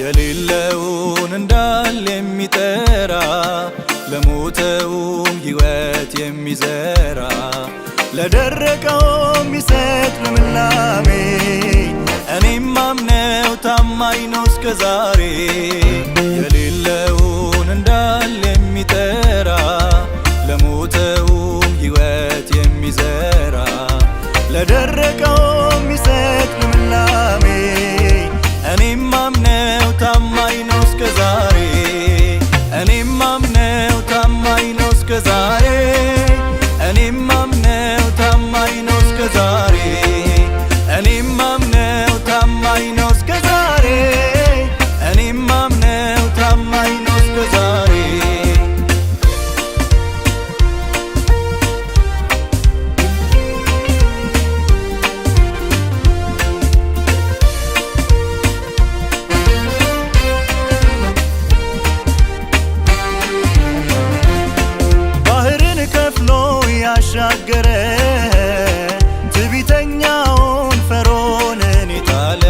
የሌለውን እንዳለ የሚጠራ ለሞተውም ሕይወት የሚዘራ ለደረቀው የሚሰጥ ልምላሜ እኔም ማምነው ታማኝ ነው እስከ ዛሬ። የሌለውን እንዳለ የሚጠራ ለሞተውም ሕይወት የሚዘራ ለደረቀው የሚሰጥ ልምላሜ እኔም ማምነው ታማኝ ነው እስከ ዛሬ። እኔም ማምነው ታማኝ ነው እስከ ዛሬ። እኔም ማምነው ታማኝ ነው እስከ ዛሬ። እኔም ማምነው ታማኝ ነው እስከ ዛሬ። እኔም ማምነው ታማኝ ነው እስከ ዛሬ። ያሻገረ ትዕቢተኛውን ፈርዖንን የጣለ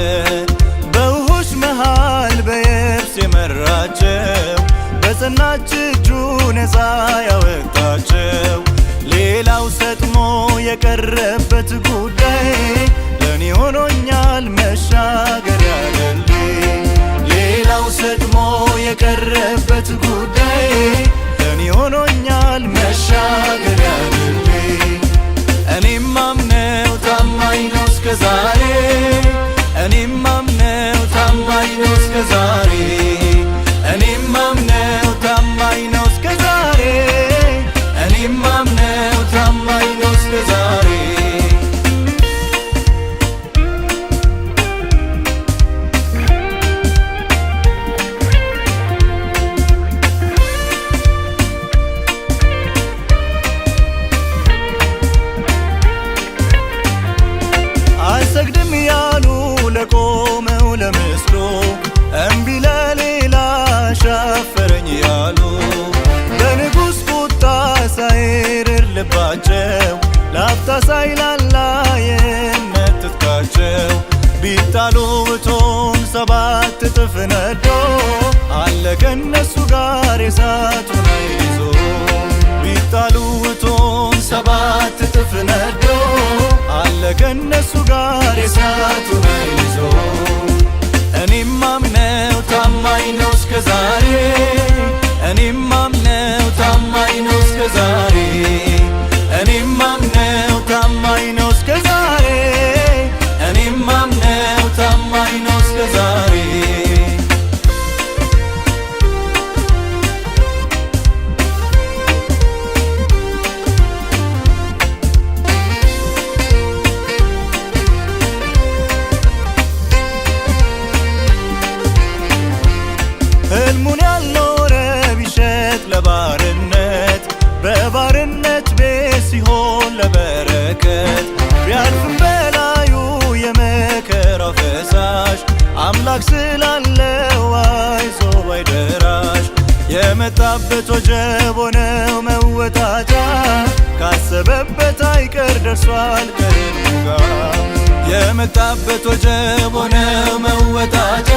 በውኆች መሃል በየብስ የመራቸው በጸናች እጁ ነፃ ያወጣቸው ሌላው ሰጥሞ የቀረበት ጉዳይ ለኔ ሆኖኛል መሻገሪያ ድልድይ። ሌላው ሰጥሞ የቀረበት ጉዳይ ለኔ ሆኖኛል መሻገሪያ ድልድይ። እኔም ማምነው ታማኝ ነው እስከ ዛሬ። እኔም ማምነው ታማኝ ነው እስከ ዛሬ። እኔም ማምነው ታማኝ ነው እስከ ዛሬ። እኔም ማምነው ታማኝ ነው እስከ ዛሬ። አልሰግድም ያሉ ለቆመው ለምስሉ እምቢ ለሌላ ሻፈረኝ ያሉ በንጉሥ ቁጣ ሳይርር ልባቸው ላፍታ ሳይላላ የእምነት ትጥቃቸው ቢጣሉ እቶን 7 እጥፍ ነዶ አለ ከእነሱ ጋር የእሳቱን ኃይል ይዞ ቢጣሉ እቶን 7 እጥፍ ነዶ አለ ከእነሱ ጋር የእሳቱን ኃይል ይዞ እኔም ማምነው ታማኝ ነው እስከ ዛሬ። እኔም ማምነው ታማኝ ነው እስከ ዛሬ። እኔም ማምነው ታማኝ ነው እስከ ዛሬ። እኔም ማምነው ታማኝ ነው እስከ ዛሬ። ሕልሙን ያልኖረ ቢሸጥ ለባርነት በባርነት ቤት ሲሆን ለበረከት ቢያልፍም በላዩ የመከራው ፈሳሽ አምላክ ስላለው አይዞህ ባይ ደራሽ የመጣበት ወጀብ ሆነው መወጣጫ ካሰበበት አይቀር ደርሷል ከሕልሙ ጋር የመጣበት ወጀብ ሆነው መወጣጫ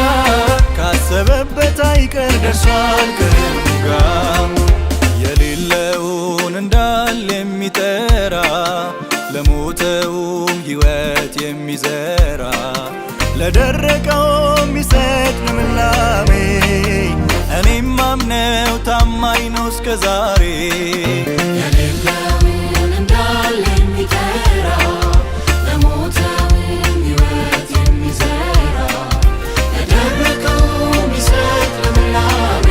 ካሰበበት አይቀር ደርሷል ከሕልሙ ጋር። የሌለውን እንዳለ የሚጠራ ለሞተውም ሕይወት የሚዘራ ለደረቀው የሚሰጥ ልምላሜ እኔም ማምነው ታማኝ ነው እስከ ዛሬ። የሌለውን እንዳለ የሚጠራ ለሞተውም ሕይወት የሚዘራ ለደረቀው የሚሰጥ ልምላሜ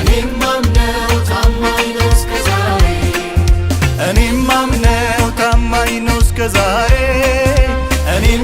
እኔም ማምነው ታማኝ ነው እስከ ዛሬ። እኔም ማምነው ታማኝ ነው እስከ ዛሬ። እኔም